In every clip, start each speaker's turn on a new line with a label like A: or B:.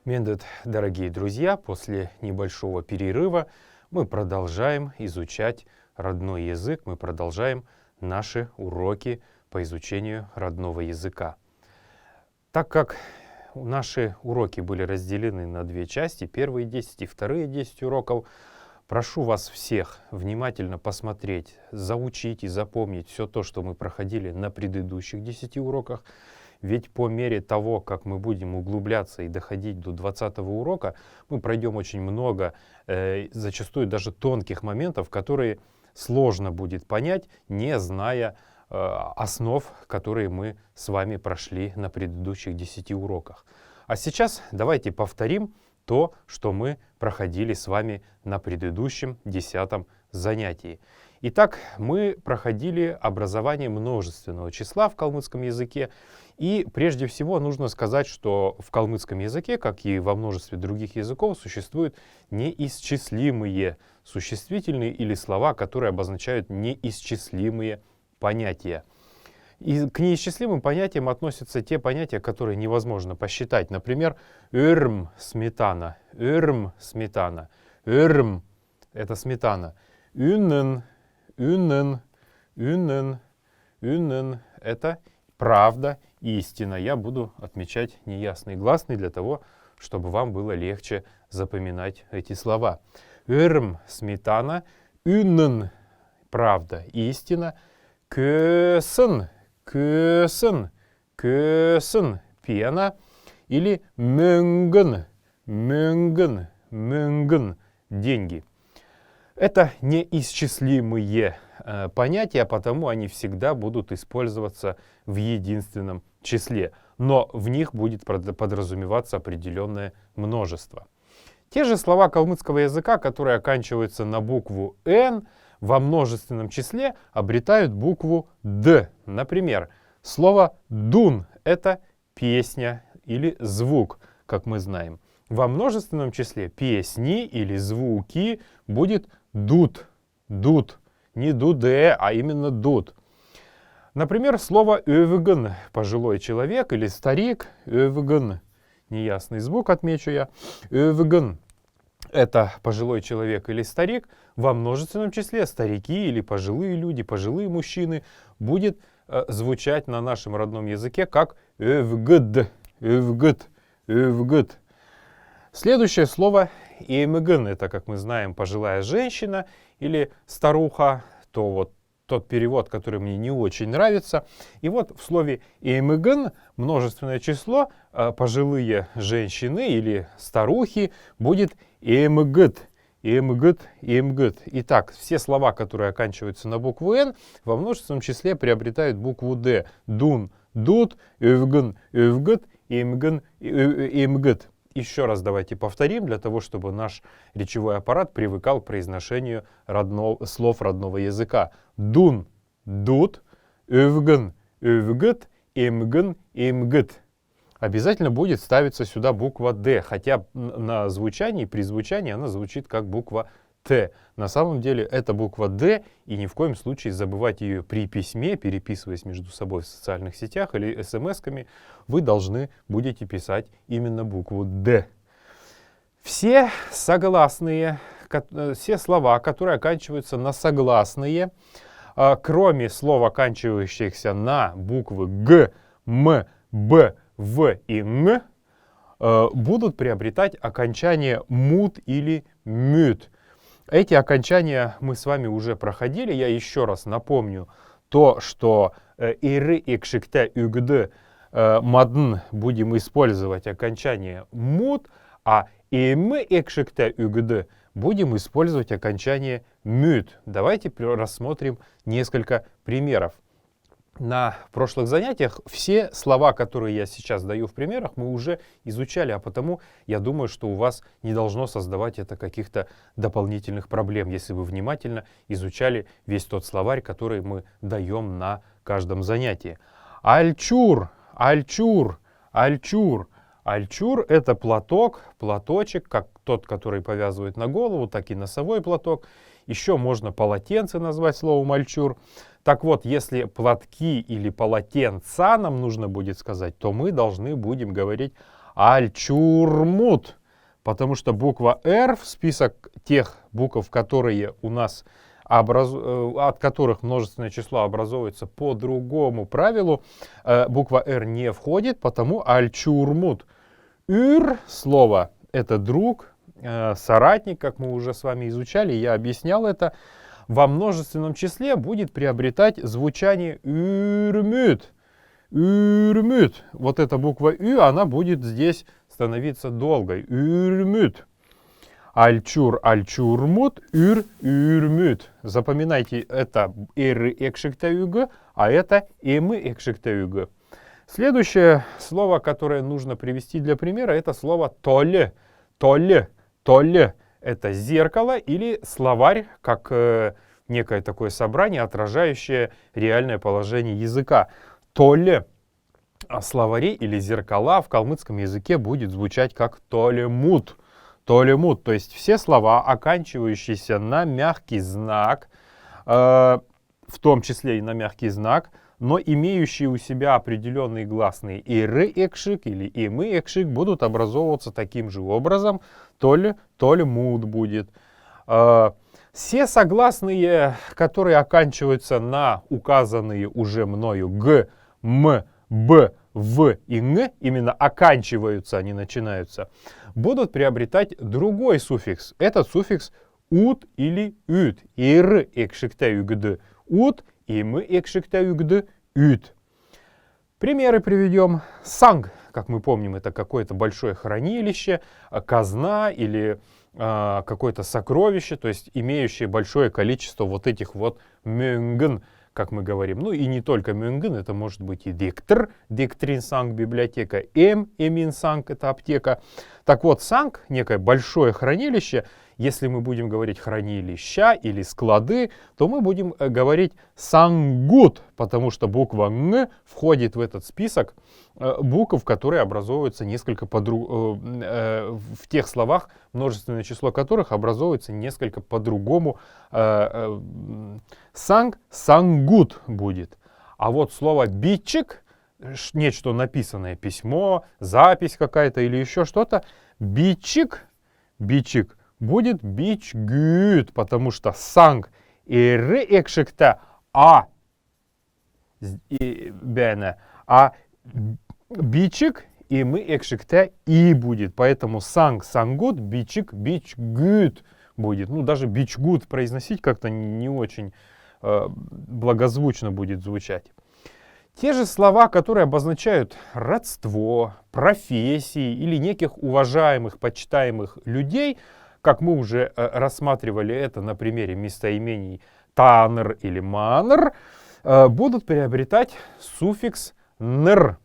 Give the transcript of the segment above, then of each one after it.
A: Мендет, дорогие друзья, после небольшого перерыва мы продолжаем изучать родной язык, мы продолжаем наши уроки по изучению родного языка. Так как наши уроки были разделены на две части, первые 10 и вторые 10 уроков, прошу вас всех внимательно посмотреть, заучить и запомнить все то, что мы проходили на предыдущих 10 уроках. Ведь по мере того, как мы будем углубляться и доходить до 20-го урока, мы пройдем очень много, зачастую даже тонких моментов, которые сложно будет понять, не зная основ, которые мы с вами прошли на предыдущих 10 уроках. А сейчас давайте повторим то, что мы проходили с вами на предыдущем 10-м занятии. Итак, мы проходили образование множественного числа в калмыцком языке. И прежде всего нужно сказать, что в калмыцком языке, как и во множестве других языков, существуют неисчислимые существительные или слова, которые обозначают неисчислимые понятия. И к неисчислимым понятиям относятся те понятия, которые невозможно посчитать. Например, «ырм» — сметана, «ырм» — сметана, «ырм» — это сметана, «үннен» — «үннен», «үннен», «үннен» — это правда, истина. Я буду отмечать неясный гласный для того, чтобы вам было легче запоминать эти слова. «Ырм» — сметана, «үннен» — правда, истина, «көсын» — «көсын», «көсын» — пена, или «мөнгін» — «мөнгін», «мөнгін» — деньги. Это неисчислимые понятия, потому они всегда будут использоваться в единственном числе, но в них будет подразумеваться определенное множество. Те же слова калмыцкого языка, которые оканчиваются на букву «н», во множественном числе обретают букву «д». Например, слово «дун» — это песня или звук, как мы знаем. Во множественном числе песни или звуки будет «дуд», «дуд». Не «дуде», а именно «дуд». Например, слово «өвгін» — пожилой человек или старик, «өвгін». Неясный звук отмечу я. «Өвгін» — это пожилой человек или старик. Во множественном числе старики или пожилые люди, пожилые мужчины будет звучать на нашем родном языке как «өвгід», «өвгід», «өвгід». Следующее слово «эмгін» — это, как мы знаем, пожилая женщина или старуха, то вот тот перевод, который мне не очень нравится. И вот в слове «эмгін» множественное число пожилые женщины или старухи будет «эмгід», «эмгід», «эмгід». Итак, все слова, которые оканчиваются на букву «н», во множественном числе приобретают букву «д». «Дун», «дуд», «өвгін», «өвгід», «эмгін», «эмгід». Еще раз давайте повторим, для того, чтобы наш речевой аппарат привыкал к произношению слов родного языка. Дун, дуд, өвгін, өвгід, эмгін, эмгід. Обязательно будет ставиться сюда буква «д», хотя на звучании, при звучании она звучит как буква «т». На самом деле это буква «д», и ни в коем случае забывать ее при письме, переписываясь между собой в социальных сетях или смс-ками, вы должны будете писать именно букву «д». Все согласные, все слова, которые оканчиваются на согласные, кроме слов, оканчивающихся на буквы «г», «м», «б», «в» и «н», будут приобретать окончание «мут» или «мют». Эти окончания мы с вами уже проходили. Я еще раз напомню то, что «иры», «икшикте», «югды», «мадн» будем использовать окончание «мут», а «имы», «икшикте», «югды» будем использовать окончание «мют». Давайте рассмотрим несколько примеров. На прошлых занятиях все слова, которые я сейчас даю в примерах, мы уже изучали, а потому я думаю, что у вас не должно создавать это каких-то дополнительных проблем, если вы внимательно изучали весь тот словарь, который мы даем на каждом занятии. Альчур, альчур, альчур. Альчур — это платок, платочек, как тот, который повязывают на голову, так и носовой платок. Еще можно полотенце назвать словом альчур. Так вот, если платки или полотенца нам нужно будет сказать, то мы должны будем говорить альчурмут. Потому что буква «Р» в список тех букв, которые у нас от которых множественное число образуется по другому правилу, буква «Р» не входит, потому альчурмут. «Юр» слово — это друг, соратник, как мы уже с вами изучали, я объяснял это, во множественном числе будет приобретать звучание «юрмют». «Юрмют». Вот эта буква «ю», она будет здесь становиться долгой. «Юрмют». Альчур, альчурмут, юр, юрмют. Запоминайте, это эры экшектаюга, а это эмы экшектаюга. Следующее слово, которое нужно привести для примера, это слово толе. Толе. Толе. Это зеркало или словарь, как некое такое собрание, отражающее реальное положение языка. Толе. А словари или зеркала в калмыцком языке будет звучать как толемут. Толемут, то есть все слова, оканчивающиеся на мягкий знак, в том числе и на мягкий знак, но имеющие у себя определенные гласные иры-экшик или имы-экшик, будут образовываться таким же образом. Толемут будет. Все согласные, которые оканчиваются на указанные уже мною г, м, б, в и н, именно оканчиваются, они начинаются, будут приобретать другой суффикс. Этот суффикс ут или ют. Ир экшектаюгд ут, и мы экшектаюгд ют. Примеры приведем. Санг, как мы помним, это какое-то большое хранилище, казна или какое-то сокровище, то есть имеющее большое количество вот этих вот мюнген, как мы говорим. Ну и не только мюнген, это может быть и диктор, диктрин санг, библиотека, эмин санг, это аптека. Так вот, санг, некое большое хранилище, если мы будем говорить хранилища или склады, то мы будем говорить сангут, потому что буква «н» входит в этот список букв, которые образовываются несколько в тех словах, множественное число которых образовывается несколько по-другому. Санг, сангут будет. А вот слово «бичик», нечто написанное, письмо, запись какая-то или еще что-то, бичик, бичик будет бичгют, потому что санг и реэкшекта бичик и мы экшекта и будет. Поэтому санг, сангут, бичик, бичгют будет. Ну, даже бичгут произносить как-то не очень благозвучно будет звучать. Те же слова, которые обозначают родство, профессии или неких уважаемых, почитаемых людей, как мы уже рассматривали это на примере местоимений танер или манер, будут приобретать суффикс нр.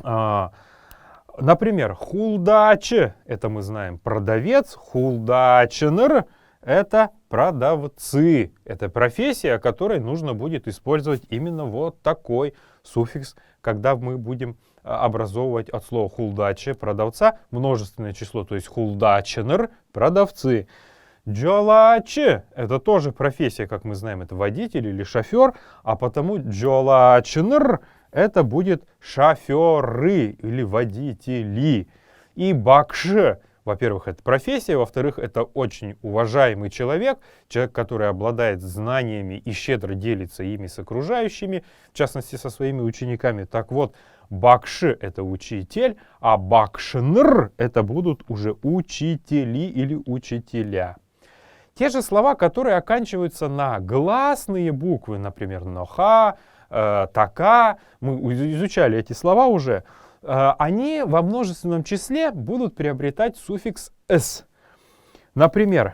A: Например, хулдаче, это мы знаем, продавец, хулдаченер — это продавцы. Это профессия, которой нужно будет использовать именно вот такой суффикс, когда мы будем образовывать от слова хулдаче, продавца, множественное число, то есть хулдаченер, продавцы. Джолаче — это тоже профессия, как мы знаем, это водитель или шофер, а потому джолаченер — это будет шоферы или водители. И бакше, во-первых, это профессия, во-вторых, это очень уважаемый человек, человек, который обладает знаниями и щедро делится ими с окружающими, в частности, со своими учениками. Так вот, бакши — это учитель, а бакшнр — это будут уже учители или учителя. Те же слова, которые оканчиваются на гласные буквы, например, ноха, така, мы изучали эти слова уже, они во множественном числе будут приобретать суффикс «с». Например,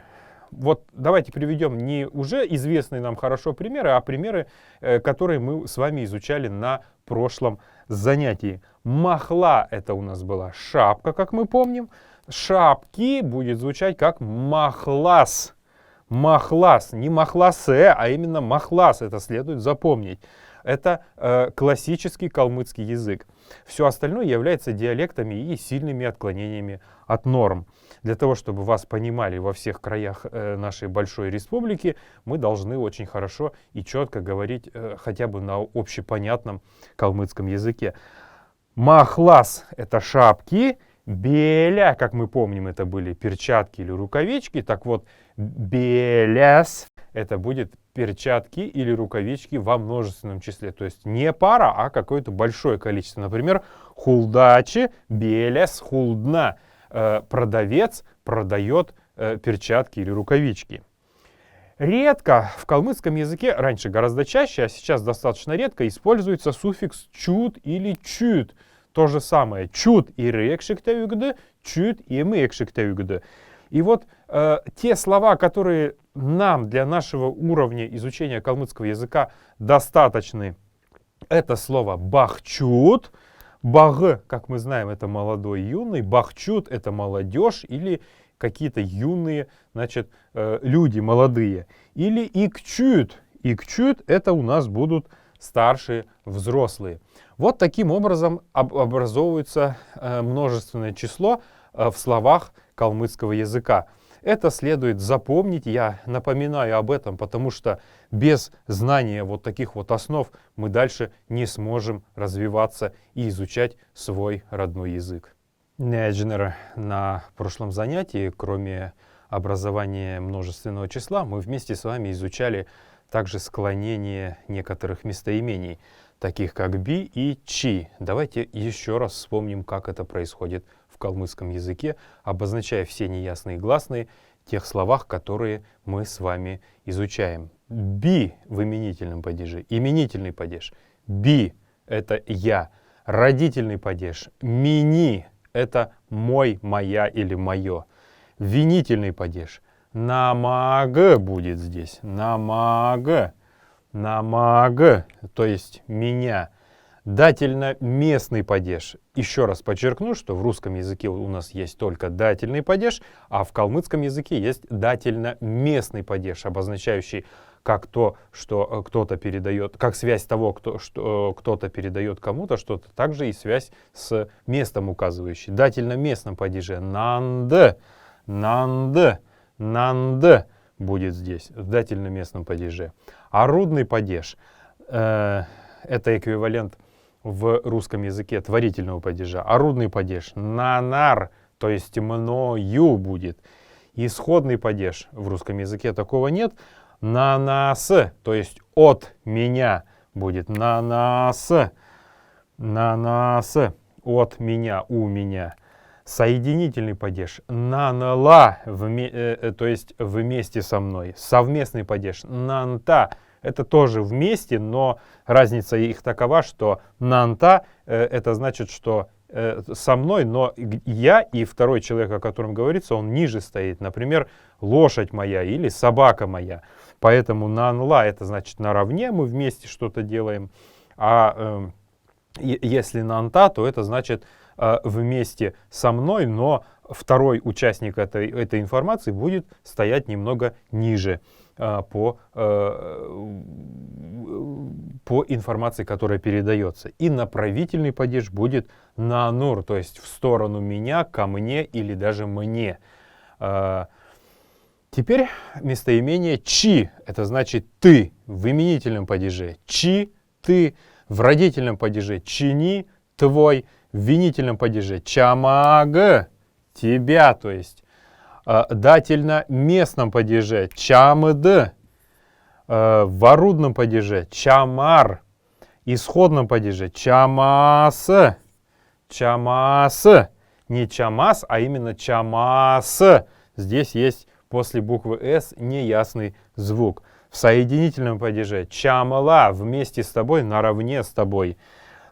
A: вот давайте приведем не уже известные нам хорошо примеры, а примеры, которые мы с вами изучали на прошлом занятии. Махла — это у нас была шапка, как мы помним. Шапки будет звучать как махлас. Махлас, не махласе, а именно махлас, это следует запомнить. Это классический калмыцкий язык. Все остальное является диалектами и сильными отклонениями от норм. Для того, чтобы вас понимали во всех краях нашей большой республики, мы должны очень хорошо и четко говорить хотя бы на общепонятном калмыцком языке. Махлас — это шапки. Беля, как мы помним, это были перчатки или рукавички. Так вот, беляс — это будет перчатки или рукавички во множественном числе. То есть не пара, а какое-то большое количество. Например, хулдачи, беляс, хулдна. Продавец продает перчатки или рукавички. Редко в калмыцком языке, раньше гораздо чаще, а сейчас достаточно редко, используется суффикс чут или чут. То же самое. Чут и рекшиктевюгды, чут и мекшиктевюгды. И вот те слова, которые нам для нашего уровня изучения калмыцкого языка достаточны, это слово бахчут. Баг, как мы знаем, это молодой, юный. Бахчут — это молодежь или какие-то юные, значит, люди молодые. Или икчут. Икчут — это у нас будут старшие, взрослые. Вот таким образом образовывается множественное число в словах калмыцкого языка. Это следует запомнить, я напоминаю об этом, потому что без знания вот таких вот основ мы дальше не сможем развиваться и изучать свой родной язык. На прошлом занятии, кроме образования множественного числа, мы вместе с вами изучали также склонение некоторых местоимений, таких как би и чи. Давайте еще раз вспомним, как это происходит в калмыцком языке, обозначая все неясные гласные в тех словах, которые мы с вами изучаем. Би в именительном падеже, именительный падеж. Би — это я. Родительный падеж. Мини — это мой, моя или мое. Винительный падеж. Намаг будет здесь. Намаг. Намаг, то есть меня. Дательно-местный падеж. Еще раз подчеркну, что в русском языке у нас есть только дательный падеж, а в калмыцком языке есть дательно-местный падеж, обозначающий как то, что кто-то передает, как связь того, что кто-то передает кому-то что-то, также и связь с местом указывающей. В дательно-местном падеже нанд, нанд, нанд будет здесь, в дательно-местном падеже. А рудный падеж это эквивалент в русском языке творительного падежа. А рудный падеж нанар, то есть мною будет. Исходный падеж в русском языке такого нет. На нас, то есть от меня будет. На нас, от меня, у меня. Соединительный падеж нанла, то есть вместе со мной. Совместный падеж нанта, это тоже вместе, но разница их такова, что нанта это значит, что со мной, но я и второй человек, о котором говорится, он ниже стоит. Например, лошадь моя или собака моя. Поэтому нанла это значит наравне, мы вместе что-то делаем. А если нанта, то это значит вместе со мной, но второй участник этой информации будет стоять немного ниже по информации, которая передается. И направительный падеж будет нанур, то есть в сторону меня, ко мне или даже мне. Теперь местоимение чи, это значит ты в именительном падеже. Чи, ты, в родительном падеже чини, твой, в винительном падеже чамаг, тебя, то есть дательно-местном падеже чамд, в орудном падеже чамар, исходном падеже чамас, чамас, не чамас, а именно чамас. Здесь есть после буквы «с» неясный звук. В соединительном падеже чамла, вместе с тобой, наравне с тобой.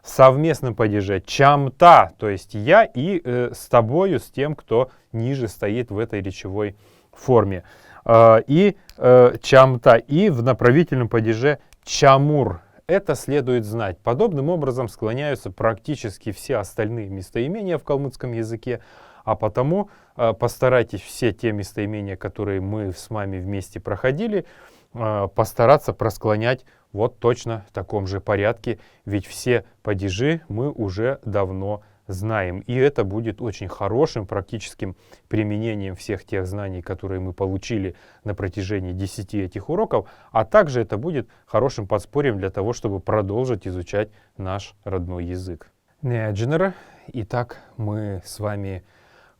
A: В совместном падеже чамта, то есть я и с тобою, с тем, кто ниже стоит в этой речевой форме. И чамта, и в направительном падеже чамур. Это следует знать. Подобным образом склоняются практически все остальные местоимения в калмыцком языке, а потому постарайтесь все те местоимения, которые мы с вами вместе проходили, постараться просклонять вот точно в таком же порядке, ведь все падежи мы уже давно знаем. И это будет очень хорошим практическим применением всех тех знаний, которые мы получили на протяжении 10 этих уроков, а также это будет хорошим подспорьем для того, чтобы продолжить изучать наш родной язык. Недженер. Итак, мы с вами,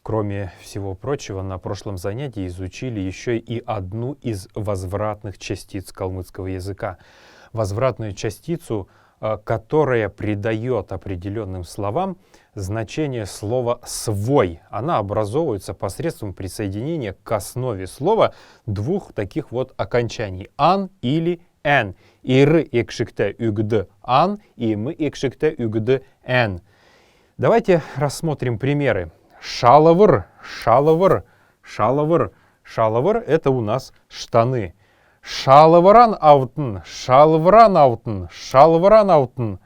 A: кроме всего прочего, на прошлом занятии изучили еще и одну из возвратных частиц калмыцкого языка. Возвратную частицу, которая придает определенным словам значение слова «свой». Она образовывается посредством присоединения к основе слова двух таких вот окончаний «ан» или «н». «Иры экшикте үгды ан» и «мы экшикте үгды н». Давайте рассмотрим примеры. Шалавр, шалавр, шалавр. Шалавр — это у нас штаны. Шалавран аутн, шалавран аутн, шалавран аутн.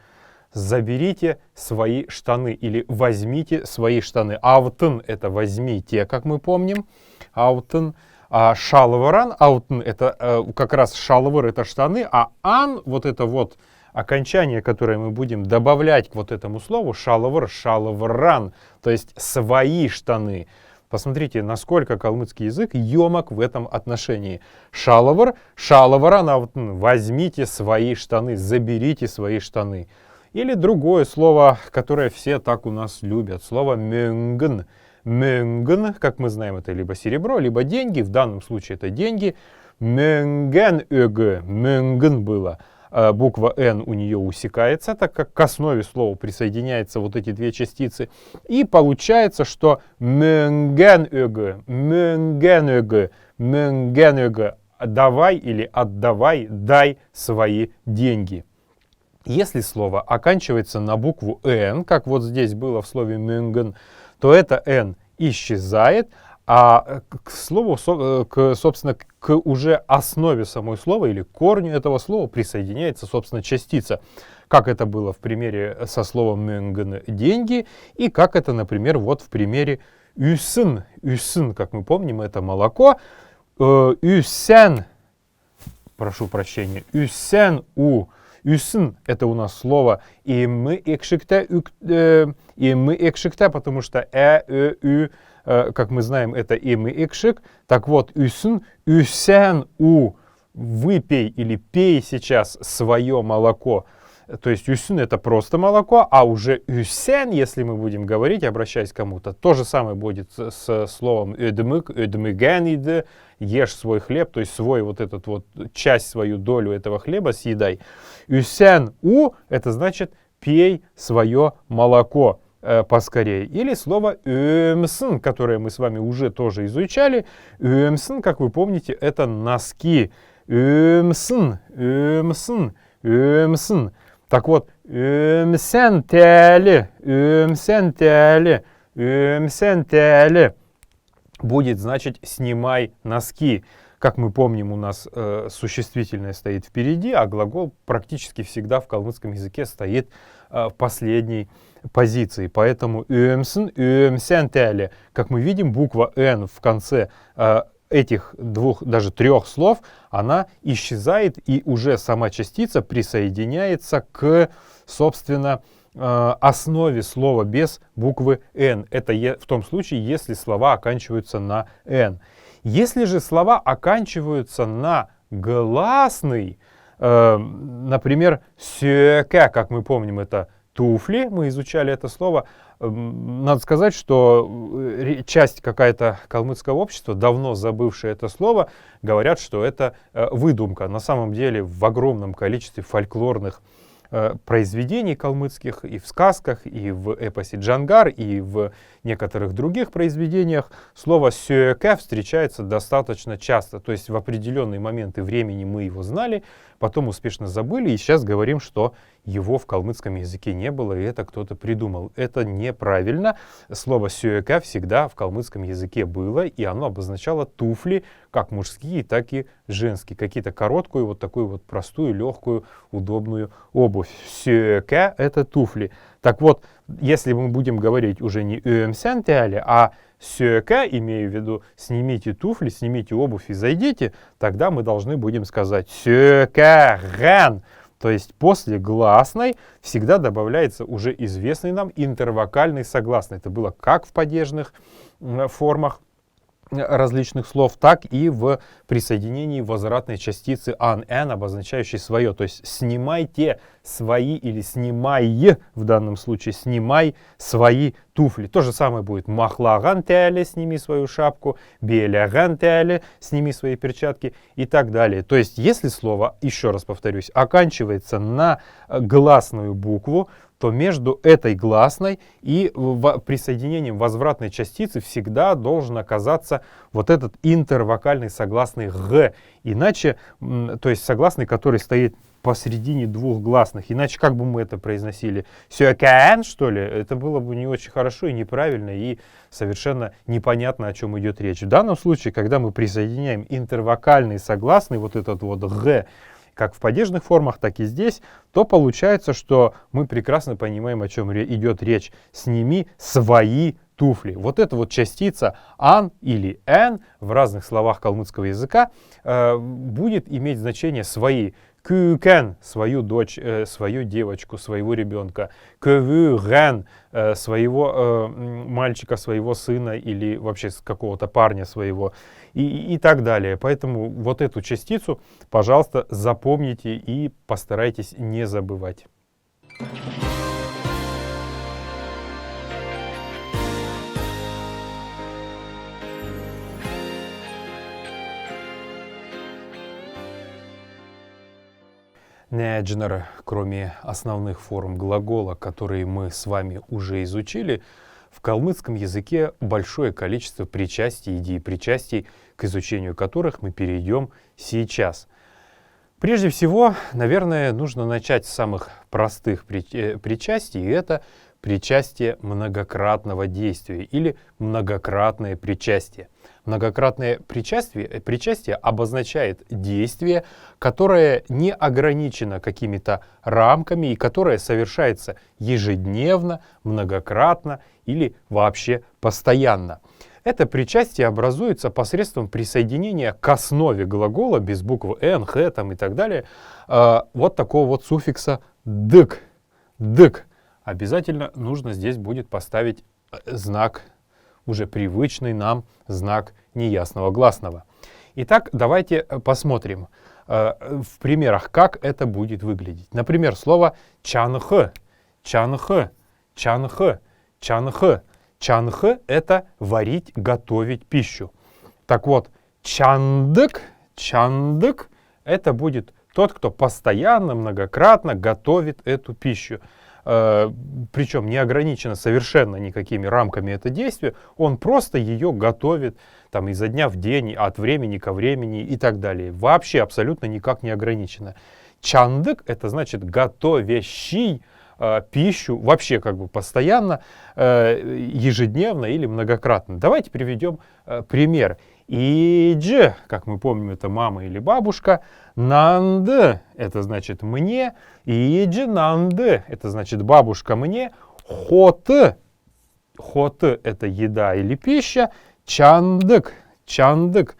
A: Заберите свои штаны или возьмите свои штаны. Аутн — это возьмите, как мы помним. Аутн. А шалавран аутн — это как раз шалавр — это штаны, а ан — вот это вот окончание, которое мы будем добавлять к вот этому слову, шалавр, шалавран, то есть свои штаны. Посмотрите, насколько калмыцкий язык емок в этом отношении. Шалавр, шалавран аутн, возьмите свои штаны, заберите свои штаны. Или другое слово, которое все так у нас любят, слово мюнгн. Мюнгн, как мы знаем, это либо серебро, либо деньги. В данном случае это деньги. Мюнген ög, мюнгн было. Буква «н» у нее усекается, так как к основе слова присоединяются вот эти две частицы. И получается, что мюнген ög, мюнген ög, мюнген ög, давай или отдавай, дай свои деньги. Если слово оканчивается на букву «н», как вот здесь было в слове «мюнген», то это «н» исчезает, а к слову, собственно, к уже основе самой слова или корню этого слова присоединяется, собственно, частица. Как это было в примере со словом «мюнген» — деньги, и как это, например, вот в примере «үсін». «Үсін», как мы помним, это молоко. «Үсен», прошу прощения, «үсен у». «Үсін» — это у нас слово и мы экшикте, потому что ü, как мы знаем, это и мы экшик. Так вот, «үсін», «үсен у», выпей или пей сейчас свое молоко. То есть «үсін» — это просто молоко, а уже «үсен», если мы будем говорить, обращаясь к кому-то, то же самое будет с словом «ödmük», «ödmügen», ешь свой хлеб, то есть свой вот этот вот часть, свою долю этого хлеба съедай. «Үсен у» — это значит пей свое молоко поскорее. Или слово «өмсын», которое мы с вами уже тоже изучали. «Өмсын», как вы помните, это носки. «Өмсын», «өмсын», «өмсын». Так вот, «өмсен тәлі», «өмсен тәлі», «өмсен тәлі» будет значить «снимай носки». Как мы помним, у нас существительное стоит впереди, а глагол практически всегда в калмыцком языке стоит в последней позиции. Поэтому «өмсын», «өмсен тәлі», как мы видим, буква «н» в конце этих двух, даже трех слов, она исчезает, и уже сама частица присоединяется к, собственно, основе слова без буквы «н». Это в том случае, если слова оканчиваются на «н». Если же слова оканчиваются на гласный, например, «сёке», как мы помним, это туфли, мы изучали это слово, надо сказать, что часть какая-то калмыцкого общества, давно забывшая это слово, говорят, что это выдумка. На самом деле в огромном количестве фольклорных произведений калмыцких, и в сказках, и в эпосе Джангар, и в некоторых других произведениях слово «сёке» встречается достаточно часто. То есть в определенные моменты времени мы его знали, потом успешно забыли, и сейчас говорим, что его в калмыцком языке не было, и это кто-то придумал. Это неправильно. Слово «сёке» всегда в калмыцком языке было, и оно обозначало туфли, как мужские, так и женские. Какие-то короткую, вот такую вот простую, легкую, удобную обувь. «Сёке» — это туфли. Так вот, если мы будем говорить уже не «өмсен тәлі», а «сёке», имею в виду «снимите туфли», «снимите обувь и зайдите», тогда мы должны будем сказать «сёке ген». То есть после гласной всегда добавляется уже известный нам интервокальный согласный. Это было как в падежных формах, различных слов, так и в присоединении возвратной частицы an, обозначающей свое. То есть снимайте свои или снимай, в данном случае снимай свои туфли. То же самое будет махла гантеле, сними свою шапку, беля гантеле, сними свои перчатки и так далее. То есть если слово, еще раз повторюсь, оканчивается на гласную букву, то между этой гласной и присоединением возвратной частицы всегда должен оказаться вот этот интервокальный согласный «г». Иначе, то есть согласный, который стоит посередине двух гласных. Иначе как бы мы это произносили? «Сёкэн», что ли? Это было бы не очень хорошо и неправильно, и совершенно непонятно, о чем идет речь. В данном случае, когда мы присоединяем интервокальный согласный, вот этот вот «г», как в падежных формах, так и здесь, то получается, что мы прекрасно понимаем, о чем идет речь. Сними свои туфли. Вот эта вот частица ан или эн в разных словах калмыцкого языка будет иметь значение свои. Кюкен — свою дочь, свою девочку, своего ребенка. Кövүрен — своего мальчика, своего сына или вообще какого-то парня своего. И так далее. Поэтому вот эту частицу, пожалуйста, запомните и постарайтесь не забывать. Неджнер, кроме основных форм глагола, которые мы с вами уже изучили, в калмыцком языке большое количество причастий, идей причастий, к изучению которых мы перейдем сейчас. Прежде всего, наверное, нужно начать с самых простых причастий, и это причастие многократного действия или многократное причастие. Многократное причастие обозначает действие, которое не ограничено какими-то рамками и которое совершается ежедневно, многократно или вообще постоянно. Это причастие образуется посредством присоединения к основе глагола без букв «н», «х» там и так далее вот такого вот суффикса «дык». «Дык». Обязательно нужно здесь будет поставить знак, уже привычный нам знак неясного гласного. Итак, давайте посмотрим в примерах, как это будет выглядеть. Например, слово «чанх». «Чанх», «чанх», «чанх». «Чанх» — это варить, готовить пищу. Так вот, «чандык», «чандык» — это будет тот, кто постоянно, многократно готовит эту пищу. Причем не ограничено совершенно никакими рамками это действие, он просто ее готовит там, изо дня в день, от времени ко времени и так далее. Вообще абсолютно никак не ограничено. Чандык — это значит готовящий пищу вообще как бы постоянно, ежедневно или многократно. Давайте приведем пример. Идж, как мы помним, это мама или бабушка. Нанд — это значит мне. Идж нанд — это значит бабушка мне. Хот — это еда или пища. Чандык — чандык.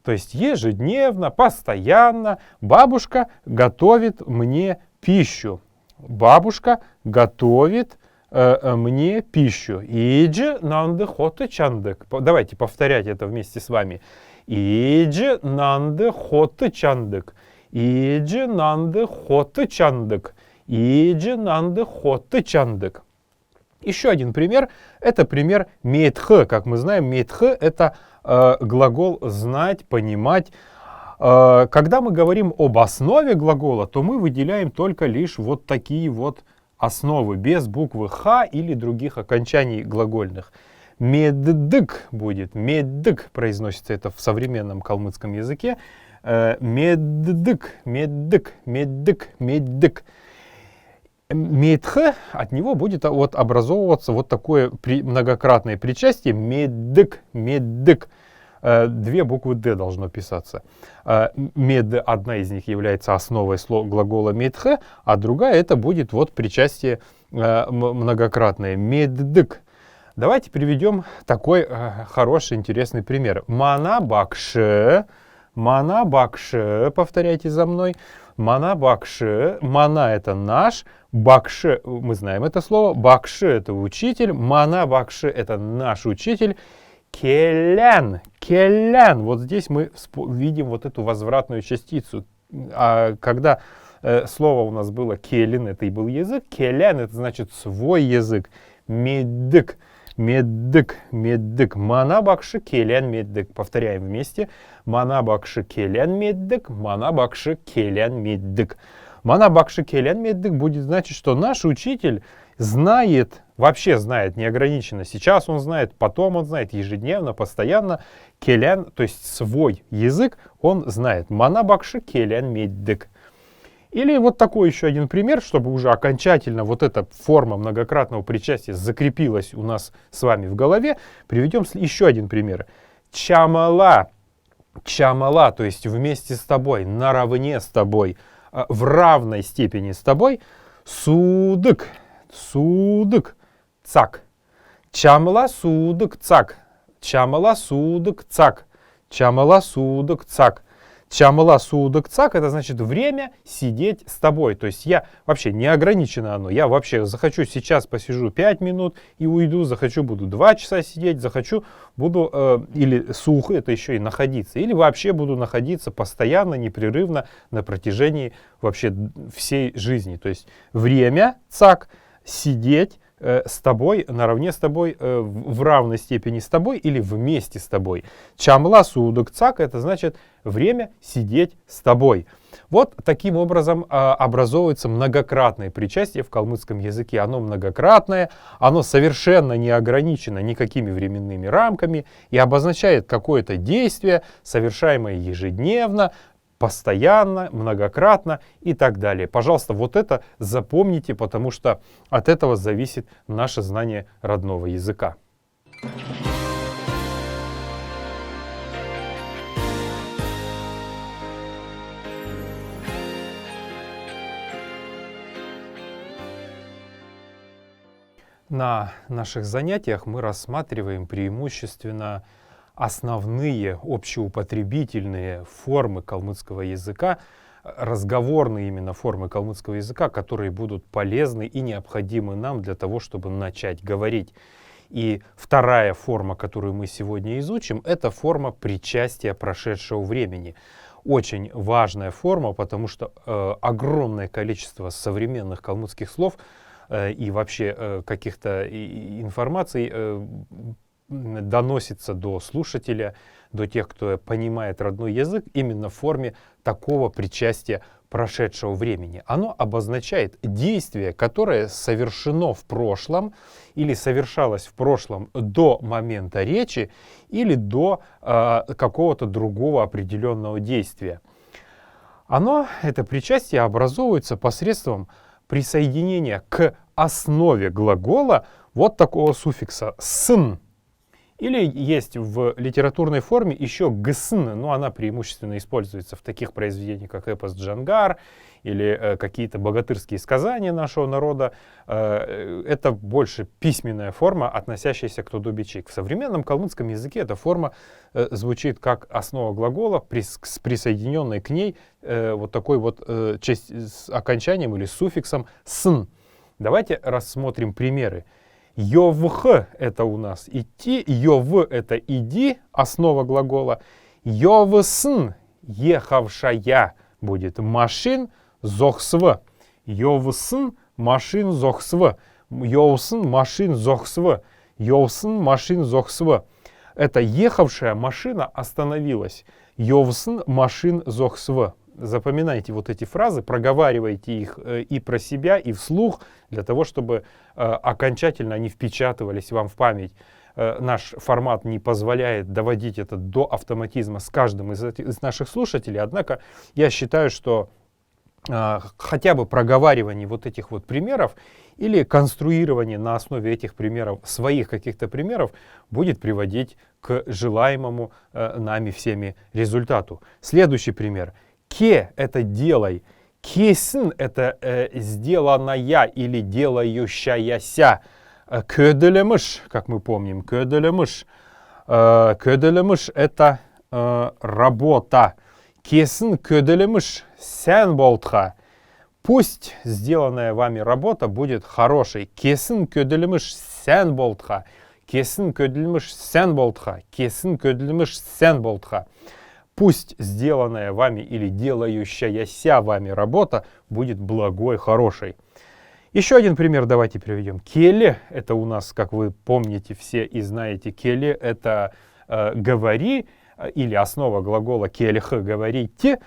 A: То есть ежедневно, постоянно бабушка готовит мне пищу. Бабушка готовит мне пищу. Идж нанды хоты чандык. Давайте повторять это вместе с вами. Идж нанды хоты чандык. Идж нанды хоты чандык. Идж нанды хоты чандык. Еще один пример. Это пример метх. Как мы знаем, метх — это глагол знать, понимать. Когда мы говорим об основе глагола, то мы выделяем только лишь вот такие вот основы, без буквы «х» или других окончаний глагольных. Меддык будет, меддык произносится это в современном калмыцком языке. Меддык, меддык, меддык, меддык. Медх, от него будет вот образовываться вот такое многократное причастие меддык, меддык. Две буквы «д» должно писаться. Мед, одна из них является основой глагола медх, а другая это будет вот причастие многократное. Меддык. Давайте приведем такой хороший, интересный пример. Мана бакше, повторяйте за мной. Мана бакше, мана это наш, бакше, мы знаем это слово, бакше это учитель, мана бакше это наш учитель. Келен. Келен. Вот здесь мы видим вот эту возвратную частицу. А когда слово у нас было келен, это и был язык. Келен, это значит свой язык. Меддык. Меддык, меддык. Манабакши келен меддык. Повторяем вместе. Манабакши келен меддык. Манабакши келен меддык. Манабакши келен меддык будет значить, что наш учитель знает, вообще знает неограниченно. Сейчас он знает, потом он знает, ежедневно, постоянно. Келен, то есть свой язык, он знает. Манабакши келен меддык. Или вот такой еще один пример, чтобы уже окончательно вот эта форма многократного причастия закрепилась у нас с вами в голове. Приведем еще один пример. Чамала. Чамала, то есть вместе с тобой, наравне с тобой, в равной степени с тобой. Судык. Судык. Цак. Чамала судык цак. Чамала судык цак. Чамала судык цак. Чамала судык цак, это значит время сидеть с тобой. То есть я вообще не ограничено оно. Я вообще захочу сейчас посижу 5 минут и уйду, захочу буду 2 часа сидеть, захочу буду или сухо, это еще и находиться, или вообще буду находиться постоянно, непрерывно на протяжении вообще всей жизни. То есть время цак, сидеть с тобой, наравне с тобой, в равной степени с тобой или вместе с тобой. Чамла судок цак, это значит время сидеть с тобой. Вот таким образом образовывается многократное причастие в калмыцком языке. Оно многократное, оно совершенно не ограничено никакими временными рамками и обозначает какое-то действие, совершаемое ежедневно, постоянно, многократно и так далее. Пожалуйста, вот это запомните, потому что от этого зависит наше знание родного языка. На наших занятиях мы рассматриваем преимущественно основные общеупотребительные формы калмыцкого языка, разговорные именно формы калмыцкого языка, которые будут полезны и необходимы нам для того, чтобы начать говорить. И вторая форма, которую мы сегодня изучим, это форма причастия прошедшего времени. Очень важная форма, потому что огромное количество современных калмыцких слов и вообще каких-то информаций доносится до слушателя, до тех, кто понимает родной язык, именно в форме такого причастия прошедшего времени. Оно обозначает действие, которое совершено в прошлом или совершалось в прошлом до момента речи или до какого-то другого определенного действия. Это причастие образовывается посредством присоединения к основе глагола вот такого суффикса «сын». Или есть в литературной форме еще «гсн», но она преимущественно используется в таких произведениях, как эпос Джангар или какие-то богатырские сказания нашего народа. Это больше письменная форма, относящаяся к тодубичи. В современном калмыцком языке эта форма звучит как основа глагола с присоединенной к ней вот такой вот с окончанием или суффиксом «сн». Давайте рассмотрим примеры. Йовх — это у нас идти, йов — это иди, основа глагола. Йовсн — ехавшая будет машин зохсв. Йовсн — машин зохсв. Йовсн — машин зохсв. Йовсн — машин зохсв. Это ехавшая машина остановилась. Йовсн — машин зохсв. Запоминайте вот эти фразы, проговаривайте их и про себя, и вслух, для того, чтобы окончательно они впечатывались вам в память. Наш формат не позволяет доводить это до автоматизма с каждым из наших слушателей, однако я считаю, что хотя бы проговаривание вот этих вот примеров или конструирование на основе этих примеров, своих каких-то примеров, будет приводить к желаемому нами всеми результату. Следующий пример. Ке — это делай. Кесн — это сделанная или делающаяся. Көделемыш, как мы помним, көделемыш. Көделемыш — это работа. Кесн көделемыш сен болтха. Пусть сделанная вами работа будет хорошей. Кесн көделемыш сен болтха. Kesin ködülmüş sen болтха. Kesin ködülmüş sen болтха. Пусть сделанная вами или делающаяся вами работа будет благой, хорошей. Еще один пример давайте приведем. Келе, это у нас, как вы помните все и знаете, келе это говори, или основа глагола келех говорите.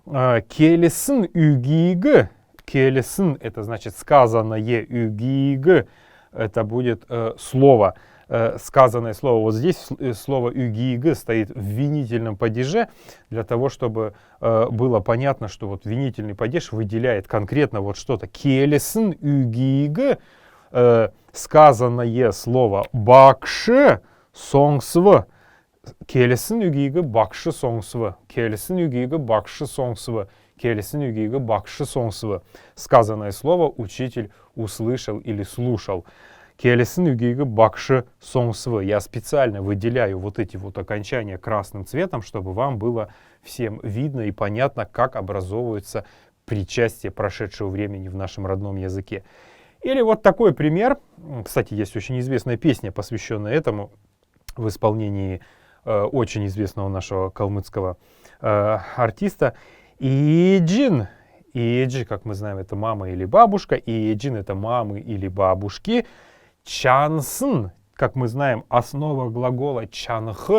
A: Келесин үгигі. Келесин это значит сказанное, үгигі это будет слово. Сказанное слово. Вот здесь слово «үгигі» стоит в винительном падеже, для того, чтобы было понятно, что вот винительный падеж выделяет конкретно вот что-то. Келесін үгигі, сказанное слово «бакшы соңсвы». Келесін үгигі бакшы соңсвы. Келесін үгигі бакшы соңсвы. Келесін үгигі бакшы соңсвы. Сказанное слово учитель услышал или слушал. Келесін үгигі бакшы соңсвы. Я специально выделяю вот эти вот окончания красным цветом, чтобы вам было всем видно и понятно, как образовываются причастия прошедшего времени в нашем родном языке. Или вот такой пример. Кстати, есть очень известная песня, посвященная этому, в исполнении очень известного нашего калмыцкого артиста. Иеджин. Иеджи, как мы знаем, это мама или бабушка. Иеджин это мамы или бабушки. Чансын, как мы знаем, основа глагола чанх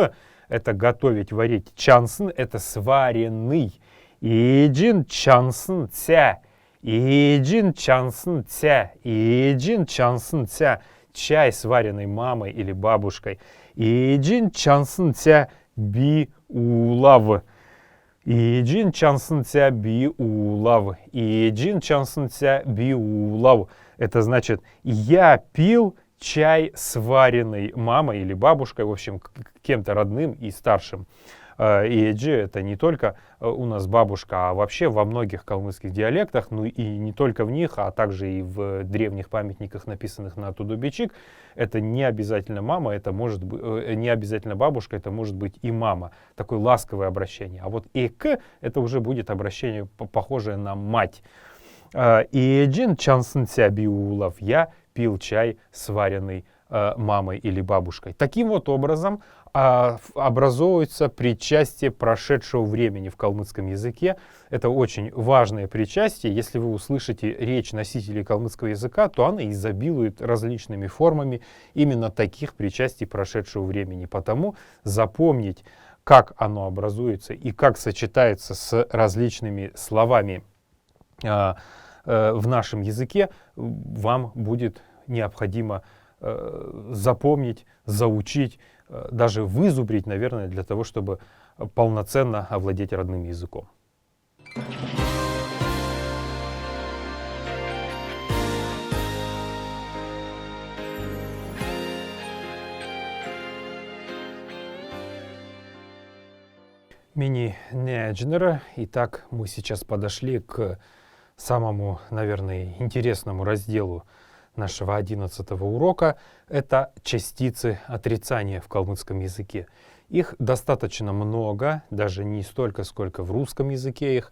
A: это готовить, варить. Чансын это сваренный. Иеджин чансын ця. Иеджин чансын ця. Иеджин чансын ця. Чай, сваренный мамой или бабушкой. Иеджин чансын ця би улав. Иеджин чансын ця би улав. Иеджин чансын ця би улав. Это значит, я пил чай, сваренный мамой или бабушкой, в общем, кем-то родным и старшим. Иеджи это не только у нас бабушка, а вообще во многих калмыцких диалектах, ну и не только в них, а также и в древних памятниках, написанных на Тудубичик, это не обязательно мама, это может быть, не обязательно бабушка, это может быть и мама. Такое ласковое обращение. А вот эк это уже будет обращение похожее на мать. Иеджин чансын ця би улав. Я пил чай, сваренный мамой или бабушкой. Таким вот образом образовывается причастие прошедшего времени в калмыцком языке. Это очень важное причастие. Если вы услышите речь носителей калмыцкого языка, то она изобилует различными формами именно таких причастий прошедшего времени. Потому запомнить, как оно образуется и как сочетается с различными словами в нашем языке, вам будет необходимо запомнить, заучить, даже вызубрить, наверное, для того, чтобы полноценно овладеть родным языком. Мини-неджнера. Итак, мы сейчас подошли к самому, наверное, интересному разделу нашего 11 урока. Это частицы отрицания в калмыцком языке. Их достаточно много, даже не столько, сколько в русском языке их.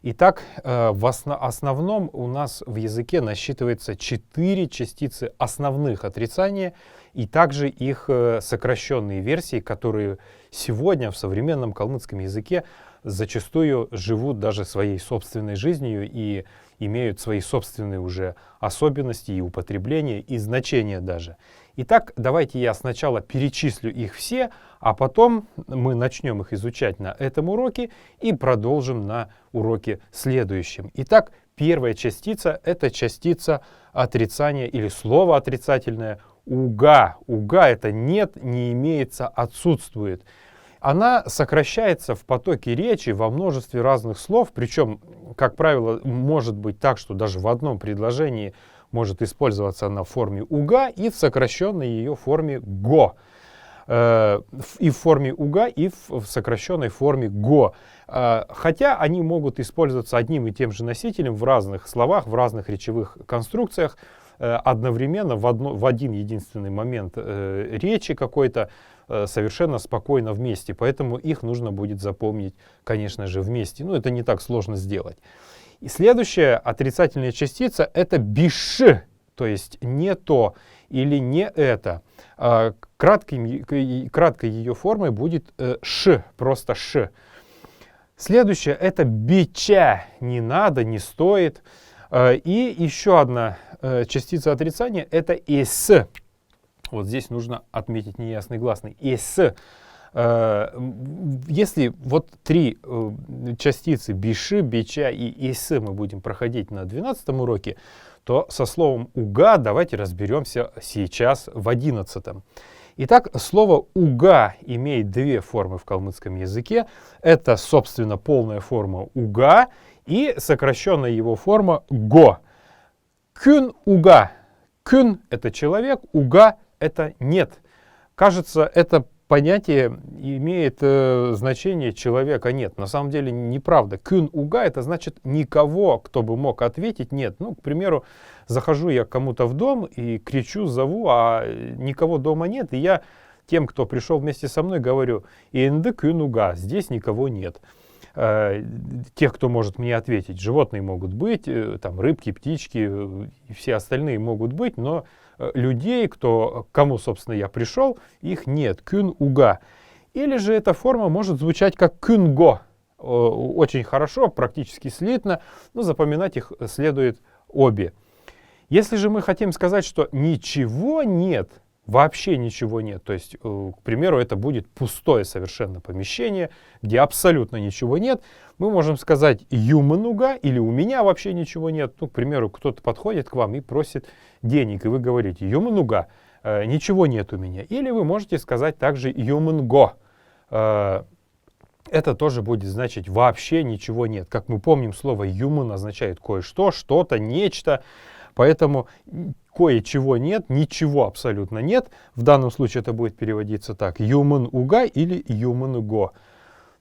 A: Итак, в основном у нас в языке насчитывается 4 частицы основных отрицания и также их сокращенные версии, которые сегодня в современном калмыцком языке зачастую живут даже своей собственной жизнью и имеют свои собственные уже особенности и употребления, и значения даже. Итак, давайте я сначала перечислю их все, а потом мы начнем их изучать на этом уроке и продолжим на уроке следующем. Итак, первая частица — это частица отрицания или слово отрицательное «уга». «Уга» — это «нет», «не имеется», «отсутствует». Она сокращается в потоке речи во множестве разных слов, причем, как правило, может быть так, что даже в одном предложении может использоваться она в форме «уга» и в сокращенной ее форме «го». И в форме «уга», и в сокращенной форме «го». Хотя они могут использоваться одним и тем же носителем в разных словах, в разных речевых конструкциях, одновременно в один единственный момент речи какой-то, совершенно спокойно вместе. Поэтому их нужно будет запомнить, конечно же, вместе. Но это не так сложно сделать. И следующая отрицательная частица — это «биш», то есть «не то». или не это. Краткой ее формой будет ш, просто ш. Следующее это бича, не надо, не стоит. И еще одна частица отрицания это ис. Вот здесь нужно отметить неясный гласный. Ис. Если вот три частицы биши, бича и исы мы будем проходить на 12 уроке, то со словом уга давайте разберемся сейчас в 11. Итак, слово уга имеет две формы в калмыцком языке. Это, собственно, полная форма уга и сокращенная его форма го. Кюн уга. Кюн это человек, уга это нет. Кажется, это понятие имеет значение человека нет. На самом деле неправда. Кюн уга это значит никого, кто бы мог ответить нет. Ну, к примеру, захожу я к кому-то в дом и кричу, зову, а никого дома нет. И я тем, кто пришел вместе со мной, говорю, инды кюн уга, здесь никого нет. Тех, кто может мне ответить. Животные могут быть, там рыбки, птички и все остальные могут быть, но людей, к кому, собственно, я пришел, их нет. Кюн уга. Или же эта форма может звучать как кюнго. Очень хорошо, практически слитно, но запоминать их следует обе. Если же мы хотим сказать, что ничего нет, вообще ничего нет, то есть, к примеру, это будет пустое совершенно помещение, где абсолютно ничего нет, мы можем сказать юмануга или у меня вообще ничего нет. Ну, к примеру, кто-то подходит к вам и просит денег, и вы говорите юмануга, ничего нет у меня. Или вы можете сказать также юманго. Это тоже будет значить вообще ничего нет. Как мы помним, слово юман означает кое-что, что-то, нечто. Поэтому кое-чего нет, ничего абсолютно нет. В данном случае это будет переводиться так. Юман уга или юман го.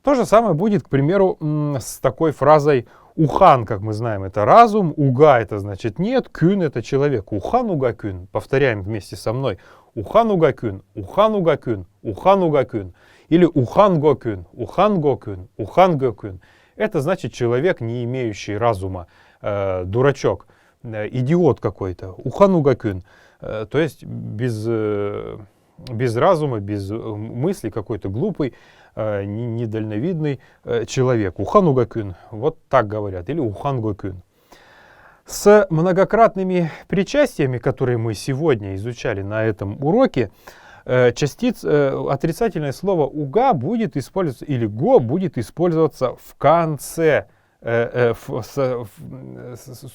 A: То же самое будет, к примеру, с такой фразой ухан, как мы знаем, это разум. Уга это значит нет. Кюн это человек. Ухан уга кюн. Повторяем вместе со мной. Ухан уга кюн. Ухан уга кюн. Ухан уга кюн. Или ухан го кюн. Ухан го кюн. Ухан го кюн. Это значит человек, не имеющий разума. Дурачок. Идиот какой-то, уханугакюн, то есть без разума, без мысли, какой-то глупый, недальновидный человек. Уханугакюн, вот так говорят, или ухангокюн. С многократными причастиями, которые мы сегодня изучали на этом уроке, отрицательное слово уга будет использоваться, или го будет использоваться в конце,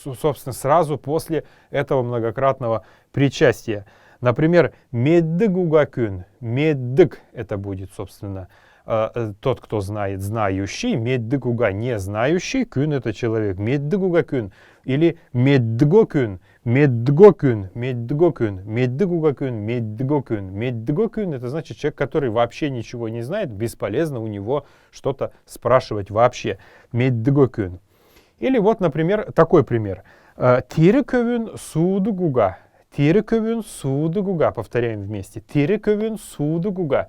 A: собственно, сразу после этого многократного причастия. Например, меддыгугакюн. Меддык это будет, собственно, тот, кто знает, знающий. Меддыгуга не знающий. Кюн это человек. Меддыгугакюн. Или меддгокюн. Меддгокюн. Меддгокюн. Меддыгугакюн. Меддгокюн. Меддгокюн это значит человек, который вообще ничего не знает. Бесполезно у него что-то спрашивать вообще. Меддгокюн. Или вот, например, такой пример. Тирекövün судугуга. Тирекövün судугуга. Повторяем вместе. Тирекövün судугуга.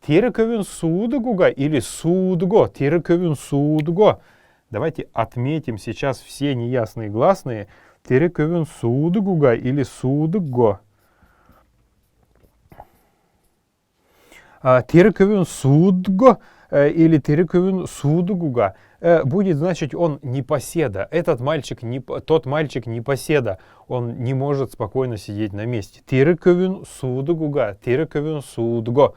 A: Тирекövün судугуга или судго. Тирекövün судго. Давайте отметим сейчас все неясные гласные. Тирекövün судугуга или судго. Тирекövün судго или тирекövün судугуга будет значить он непоседа. Тот мальчик непоседа. Он не может спокойно сидеть на месте. Тирекövün судугуга. Тирекövün судго.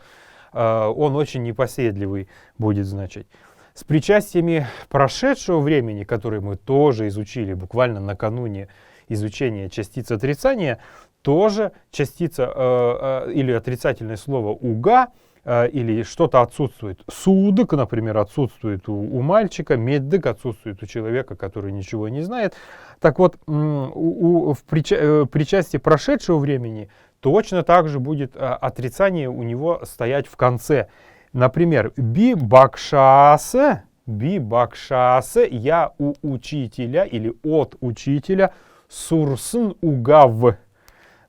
A: Он очень непоседливый будет значить. С причастиями прошедшего времени, которые мы тоже изучили буквально накануне изучения частиц отрицания, тоже частица или отрицательное слово уга или что-то отсутствует. Судык, например, отсутствует у мальчика, меддык отсутствует у человека, который ничего не знает. Так вот, в причастии прошедшего времени точно так же будет отрицание у него стоять в конце. Например, би бакшасе, я у учителя или от учителя, сурсын угав.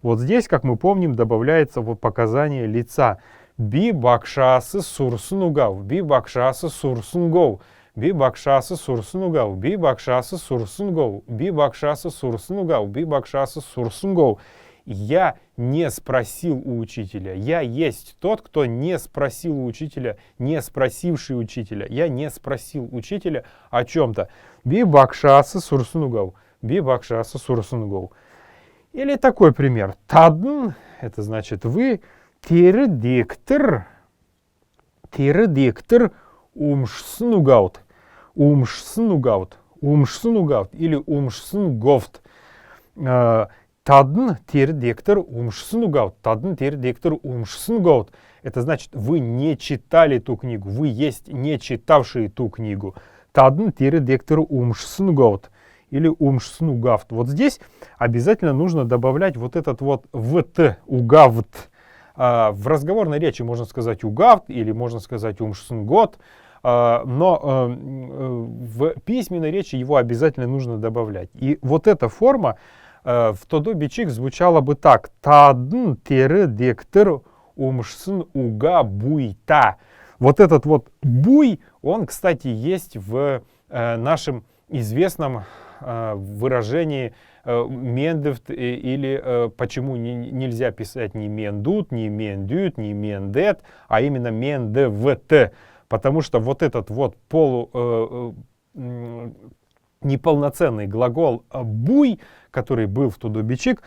A: Вот здесь, как мы помним, добавляется вот показание лица. Би бакшасы сурсын угав, би бакшасы сурсын гов, би бакшасы сурсын угав, би бакшасы сурсын гов, би бакшасы сурсын угав, би бакшасы сурсын гов. Я не спросил у учителя. Я есть тот, кто не спросил у учителя, не спросивший учителя. Я не спросил учителя о чем-то. Би бакшасы сурсунгау. Би бакшасы сурсунгау. Или такой пример. Тадн, это значит вы, тирдиктор умшснугаут. Умшснугаут. Умшснугаут или умшснговт. Тадн тирдиктор умшснугаут. Тадн тирдиктор умшснугаут. Это значит, вы не читали ту книгу. Вы есть не читавшие ту книгу. Тадн тирдиктор умшснугаут. Или умшснугавт. Вот здесь обязательно нужно добавлять вот этот вот вт, угавт. В разговорной речи можно сказать угавт или можно сказать умшснгот, но в письменной речи его обязательно нужно добавлять. И вот эта форма в тодо бичик звучала бы так. Тадн тире диктор умшсын уга буйта. Вот этот вот буй, он, кстати, есть в нашем известном выражении мендефт или почему нельзя писать не мендут, не мендют, не мендет, а именно мендевт, потому что вот этот вот неполноценный глагол буй, который был в тодо бичик,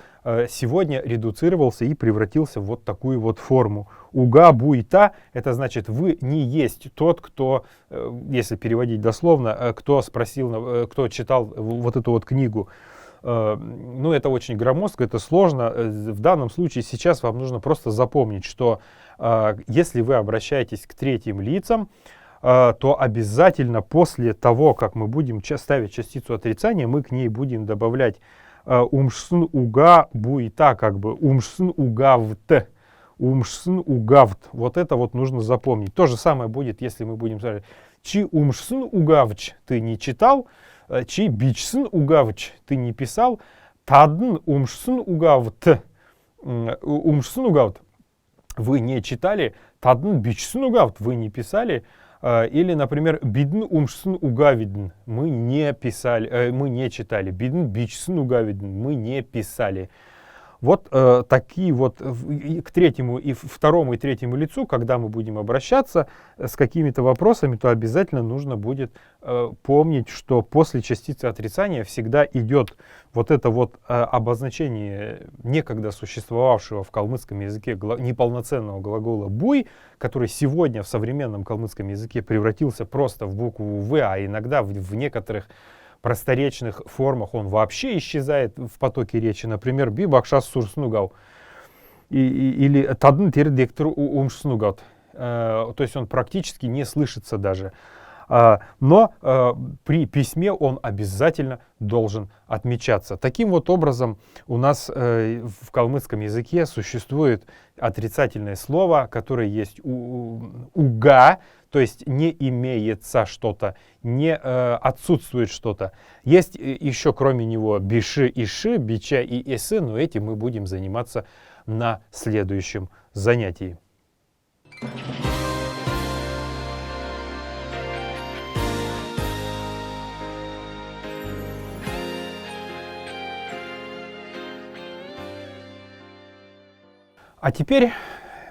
A: сегодня редуцировался и превратился в вот такую вот форму. Уга буйта, это значит вы не есть тот, кто, если переводить дословно, кто спросил, кто читал вот эту вот книгу. Ну, это очень громоздко, это сложно. В данном случае сейчас вам нужно просто запомнить, что если вы обращаетесь к третьим лицам, то обязательно после того, как мы будем ставить частицу отрицания, мы к ней будем добавлять умшсын уга буйта, как бы умшсын угавт. Умшсын угавт. Вот это вот нужно запомнить. То же самое будет, если мы будем сказать, чи умшсын угавч ты не читал, чи бичсын угавч ты не писал, тадн умшсын угавт. Умшсын угавт вы не читали, тадн бичсын угавт вы не писали. Или, например, бидн умшсын угавидн мы не писали, мы не читали. Бидн бичсын угавидн мы не писали. Вот такие вот к третьему и второму и третьему лицу, когда мы будем обращаться с какими-то вопросами, то обязательно нужно будет помнить, что после частицы отрицания всегда идет вот это вот обозначение некогда существовавшего в калмыцком языке неполноценного глагола буй, который сегодня в современном калмыцком языке превратился просто в букву в, а иногда в некоторых просторечных формах он вообще исчезает в потоке речи. Например, би бакшас сурснугау или тадн тирдиктор умшснугау. То есть он практически не слышится даже. Но при письме он обязательно должен отмечаться. Таким вот образом у нас в калмыцком языке существует отрицательное слово, которое есть уга, то есть не имеется что-то, не отсутствует что-то. Есть еще кроме него биши и ши, бича и эсы, но этим мы будем заниматься на следующем занятии. А теперь,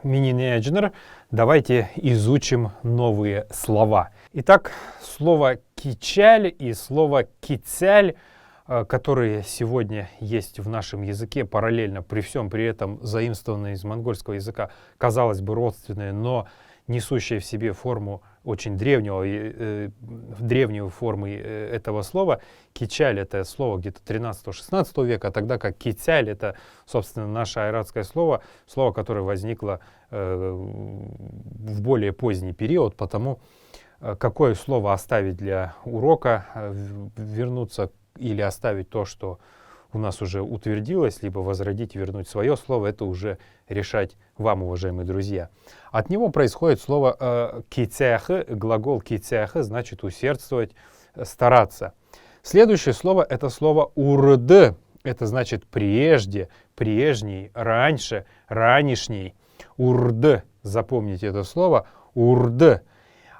A: мини-неджнер, давайте изучим новые слова. Итак, слово кичаль и слово кицяль, которые сегодня есть в нашем языке параллельно, при всем при этом заимствованные из монгольского языка, казалось бы, родственные, но несущие в себе форму очень древнюю формы этого слова. Кичаль — это слово где-то 13-16 века, тогда как кицяль — это, собственно, наше айратское слово, которое возникло в более поздний период, потому какое слово оставить для урока, вернуться или оставить то, что у нас уже утвердилось, либо возродить и вернуть свое слово, это уже решать вам, уважаемые друзья. От него происходит слово кицях, глагол кицях значит усердствовать, стараться. Следующее слово — это слово урд, это значит прежде, прежний, раньше, ранешний. Урд, запомните это слово, урд.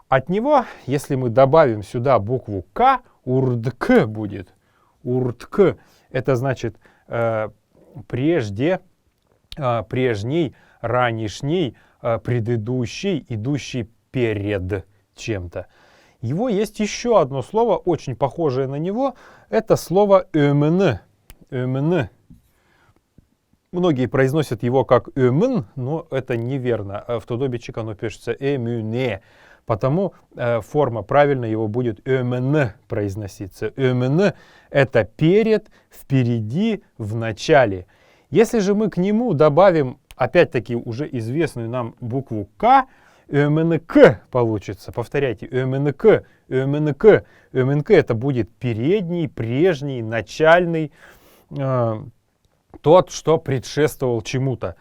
A: От него, если мы добавим сюда букву К, урдк будет. Урдк. Это значит прежде, прежний, ранешний, предыдущий, идущий перед чем-то. Его есть еще одно слово, очень похожее на него. Это слово «өмн». «Өмн». Многие произносят его как «өмн», но это неверно. В Тодобичик оно пишется «эмюне». Потому форма правильно его будет «өмн» произноситься. «Өмн» — это перед, впереди, в начале. Если же мы к нему добавим, опять-таки, уже известную нам букву «к», «өмнк» получится. Повторяйте, «өмнк», «өмнк». «Өмнк» — это будет передний, прежний, начальный, тот, что предшествовал чему-то.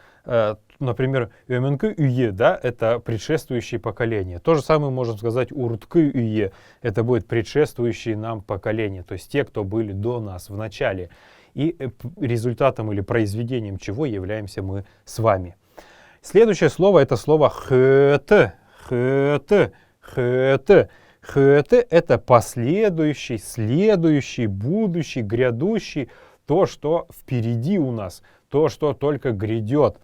A: Например, «өмнк уе», да, это предшествующее поколение. То же самое можем сказать «уртк уе», это будет предшествующие нам поколение, то есть те, кто были до нас в начале. И результатом или произведением чего являемся мы с вами. Следующее слово — это слово «хэт». «Хэт». «Хэт». «Хэт» — это последующий, следующий, будущий, грядущий, то, что впереди у нас, то, что только грядет.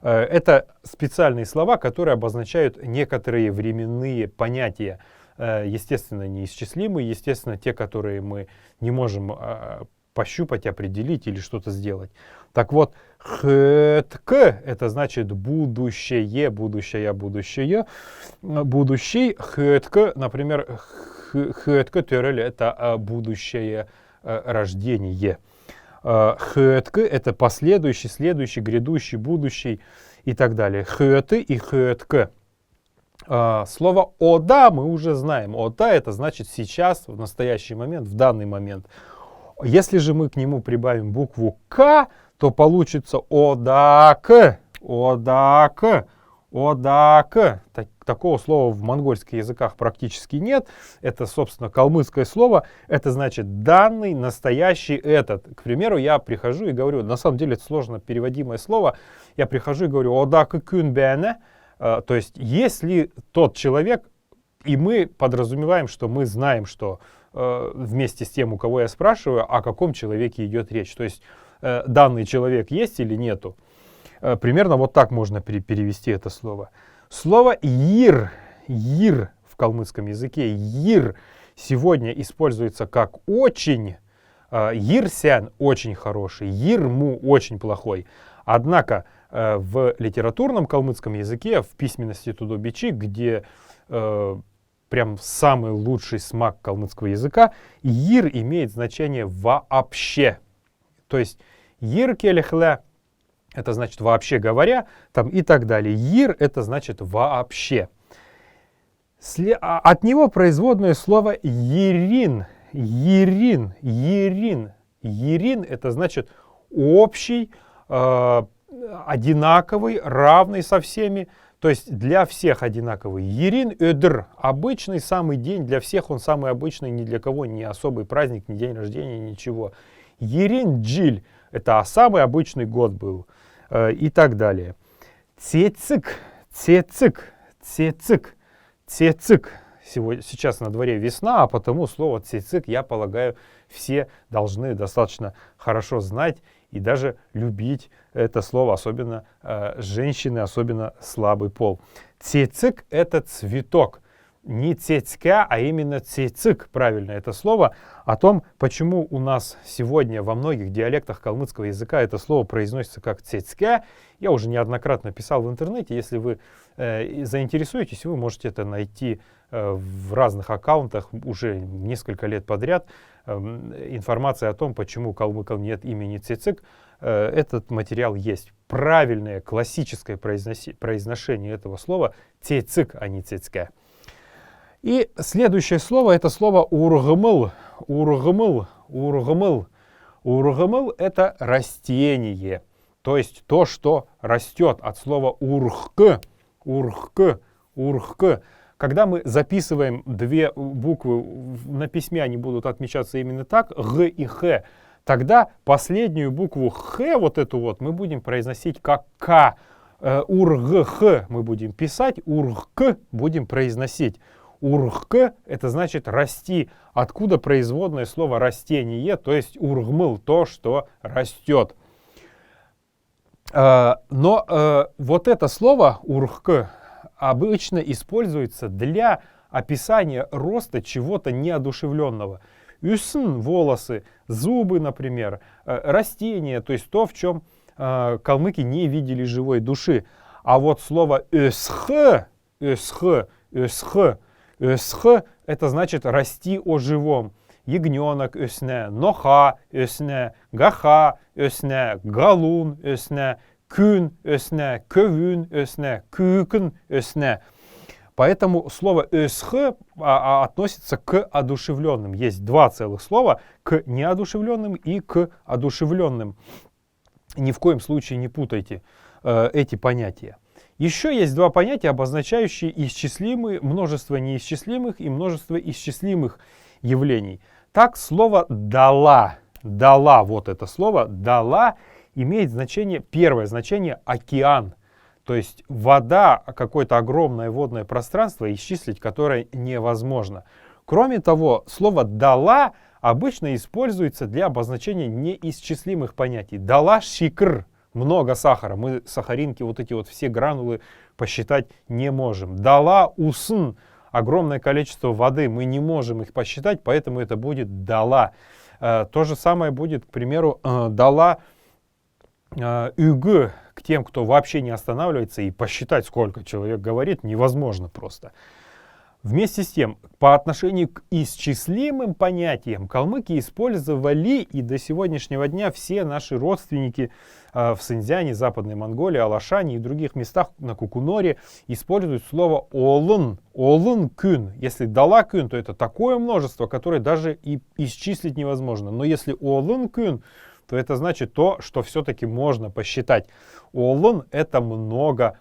A: Это специальные слова, которые обозначают некоторые временные понятия, естественно, неисчислимые, естественно, те, которые мы не можем пощупать, определить или что-то сделать. Так вот, «хэтк» — это значит будущее, будущее, будущее, будущий. «Хэтк», например, «хэтк törel» — это будущее рождение. «Хэтк» — это последующий, следующий, грядущий, будущий и так далее. «Хэты» и «хэтк». Слово «ода» мы уже знаем. «Ода» — это значит сейчас, в настоящий момент, в данный момент. Если же мы к нему прибавим букву «к», то получится «одак». «Одак». «Одак». Такого слова в монгольских языках практически нет. Это, собственно, калмыцкое слово. Это значит данный, настоящий, этот. К примеру, я прихожу и говорю, на самом деле это сложно переводимое слово. Я прихожу и говорю «одак кун бене». То есть, если тот человек, и мы подразумеваем, что мы знаем, что вместе с тем, у кого я спрашиваю, о каком человеке идет речь. То есть, данный человек есть или нету. Примерно вот так можно перевести это слово. Слово «йир», «йир» в калмыцком языке, «йир» сегодня используется как «очень». «Йирсян» очень хороший, «йирму» очень плохой. Однако в литературном калмыцком языке, в письменности Тодобичик, где прям самый лучший смак калмыцкого языка, «йир» имеет значение «вообще». То есть «йир келехле» — это значит «вообще говоря», там и так далее. «Йир» — это значит «вообще». От него производное слово «йирин». «Йирин», «йирин». «Йирин» — это значит общий, одинаковый, равный со всеми. То есть для всех одинаковый. «Йирин ödr» — обычный самый день, для всех он самый обычный, ни для кого не особый праздник, ни день рождения, ничего. «Йирин джиль» — это самый обычный год был. И так далее. «Цецик», «цецик», «цецик», «цецик». Сейчас на дворе весна, а потому слово «цецик», я полагаю, все должны достаточно хорошо знать и даже любить это слово, особенно женщины, особенно слабый пол. «Цецик» — это цветок. Не «цецька», а именно «цецик», правильно это слово. О том, почему у нас сегодня во многих диалектах калмыцкого языка это слово произносится как «цецька», я уже неоднократно писал в интернете. Если вы заинтересуетесь, вы можете это найти в разных аккаунтах уже несколько лет подряд. Информация о том, почему калмыкам нет имени «цецик», этот материал есть. Правильное классическое произношение этого слова «цецик», а не «цецька». И следующее слово — это слово «ургмыл». «Ургмыл», «ургмыл». «Ургмыл» — это растение, то есть то, что растет, от слова «урхк». «Урхк», «урхк». Когда мы записываем две буквы на письме, они будут отмечаться именно так, «г» и «х», тогда последнюю букву «х», вот эту вот, мы будем произносить как «к». «Ургх» мы будем писать, «урхк» будем произносить. «Урхк» — это значит «расти», откуда производное слово «растение», то есть «ургмыл» — то, что растет. Но вот это слово урхк обычно используется для описания роста чего-то неодушевленного. Юсн — волосы, зубы, например, растения, то есть то, в чем калмыки не видели живой души. А вот слово «өсх», «өсх», «өсх», «өсх» — это значит «расти о живом». Ягненок өсне, ноха өсне, гаха өсне, галун өсне, күн өсне, көвүн өсне, күүкін өсне. Поэтому слово «өсх» относится к одушевленным. Есть два целых слова: к неодушевленным и к одушевленным. Ни в коем случае не путайте эти понятия. Еще есть два понятия, обозначающие исчислимые, множество неисчислимых и множество исчислимых явлений. Так, слово «дала», «дала», вот это слово «дала» имеет значение, первое значение — океан. То есть вода, какое-то огромное водное пространство, исчислить которое невозможно. Кроме того, слово «дала» обычно используется для обозначения неисчислимых понятий. «Дала шикр» — много сахара. Мы сахаринки, вот эти вот все гранулы посчитать не можем. «Дала усн» — огромное количество воды. Мы не можем их посчитать, поэтому это будет «дала». То же самое будет, к примеру, «дала юг» к тем, кто вообще не останавливается, и посчитать, сколько человек говорит, невозможно просто. Вместе с тем, по отношению к исчислимым понятиям калмыки использовали, и до сегодняшнего дня все наши родственники в Синьцзяне, Западной Монголии, Алашане и других местах на Кукуноре используют слово «олын», «олын күн». Если «дала күн», то это такое множество, которое даже и исчислить невозможно. Но если «олын күн», то это значит то, что все-таки можно посчитать. «Олын» — это много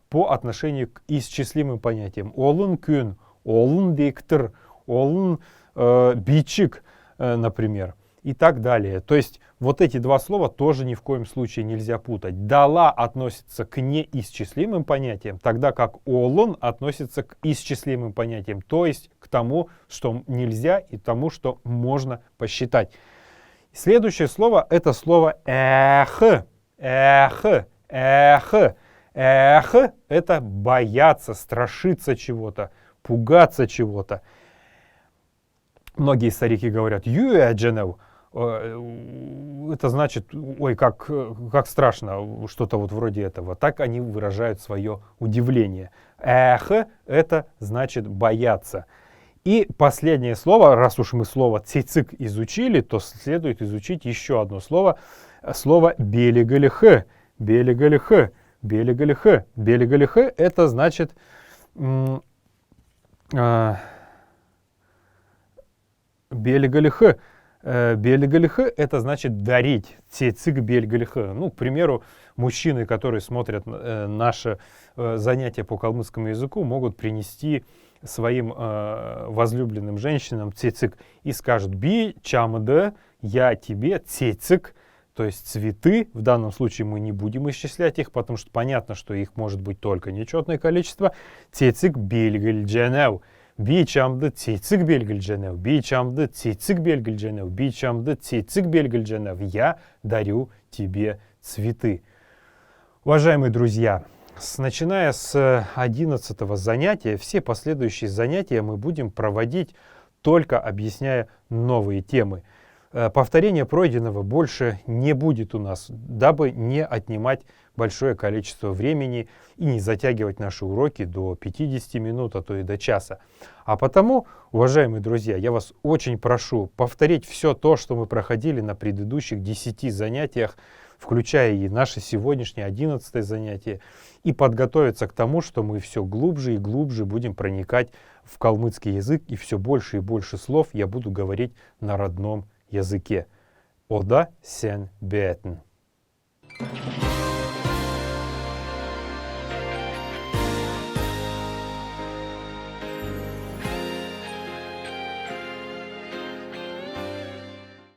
A: по отношению к исчислимым понятиям. «Олын күн», «олын диктор», «олын бичик», например, и так далее. То есть вот эти два слова тоже ни в коем случае нельзя путать. «Дала» относится к неисчислимым понятиям, тогда как «олын» относится к исчислимым понятиям, то есть к тому, что нельзя, и тому, что можно посчитать. Следующее слово — это слово «эх». «Эх», «эх». «Эх» — это бояться, страшиться чего-то, пугаться чего-то. Многие старики говорят «юэдженев». Это значит, ой, как страшно, что-то вот вроде этого. Так они выражают свое удивление. «Эх» — это значит бояться. И последнее слово, раз уж мы слово «цицик» изучили, то следует изучить еще одно слово. Слово «белигалихэ». «Белигалихэ». «Белигалихэ». «Белигалихэ» — это значит «белигалихэ». «Белигалихэ» — это значит дарить. «Цицик белигалихэ». Ну, к примеру, мужчины, которые смотрят наше занятие по калмыцкому языку, могут принести своим возлюбленным женщинам цицик и скажут: «Би чамде, я тебе цицик», то есть цветы. В данном случае мы не будем исчислять их, потому что понятно, что их может быть только нечетное количество. Цицик бельгельдженев. Би чамде цицик бельгельдженев. Би чамде цицик бельгельдженев. Би чамде цицик бельгельдженев. Я дарю тебе цветы. Уважаемые друзья, начиная с 11 занятия, все последующие занятия мы будем проводить только объясняя новые темы. Повторение пройденного больше не будет у нас, дабы не отнимать большое количество времени и не затягивать наши уроки до 50 минут, а то и до часа. А потому, уважаемые друзья, я вас очень прошу повторить все то, что мы проходили на предыдущих 10 занятиях, включая и наше сегодняшнее 11 занятие, и подготовиться к тому, что мы все глубже и глубже будем проникать в калмыцкий язык, и все больше и больше слов я буду говорить на родном языке. Ода сен бетен.